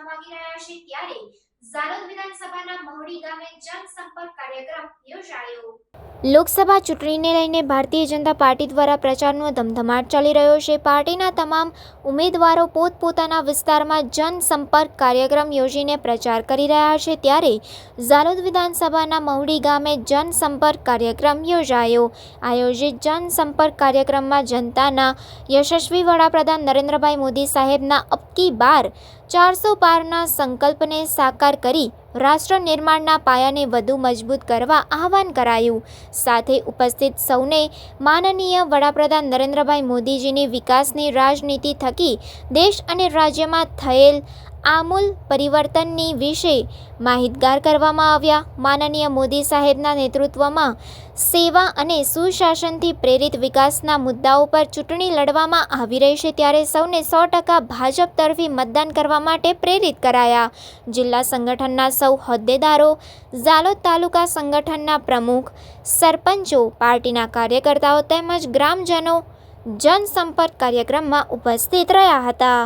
પહોંચવા માંગી રહ્યા છે ત્યારે ઝાલોદ વિધાનસભાના મહુડી ગામે જનસંપર્ક કાર્યક્રમ યોજાયો। લોકસભા ચૂંટણીને લઈને ભારતીય જનતા પાર્ટી દ્વારા પ્રચારનો ધમધમાટ ચાલી રહ્યો છે। પાર્ટીના તમામ ઉમેદવારો પોતપોતાના વિસ્તારમાં જનસંપર્ક કાર્યક્રમ યોજીને પ્રચાર કરી રહ્યા છે ત્યારે ઝાલોદ વિધાનસભાના મહુડી ગામે જનસંપર્ક કાર્યક્રમ યોજાયો। આયોજિત જનસંપર્ક કાર્યક્રમમાં જનતાના યશસ્વી વડાપ્રધાન નરેન્દ્રભાઈ મોદી સાહેબના અબ કી બાર 400 પારના સંકલ્પને સાકાર કરી રાષ્ટ્ર નિર્માણના પાયાને વધુ મજબૂત કરવા આહવાન કરાયું। સાથે ઉપસ્થિત સૌને માનનીય વડાપ્રધાન નરેન્દ્રભાઈ મોદીજીની વિકાસની રાજનીતિ થકી દેશ અને રાજ્યમાં થયેલ આમૂલ પરિવર્તનની વિશે માહિતગાર કરવામાં આવ્યા। માનનીય મોદી સાહેબના નેતૃત્વમાં સેવા અને સુશાસનથી પ્રેરિત વિકાસના મુદ્દાઓ પર ચૂંટણી લડવામાં આવી રહી છે ત્યારે સૌને 100% ભાજપ તરફી મતદાન કરવા માટે પ્રેરિત કરાયા। જિલ્લા સંગઠનના સૌ હોદ્દેદારો, ઝાલોદ તાલુકા સંગઠનના પ્રમુખ, સરપંચો, પાર્ટીના કાર્યકર્તાઓ તેમજ ગ્રામજનો જનસંપર્ક કાર્યક્રમમાં ઉપસ્થિત રહ્યા હતા।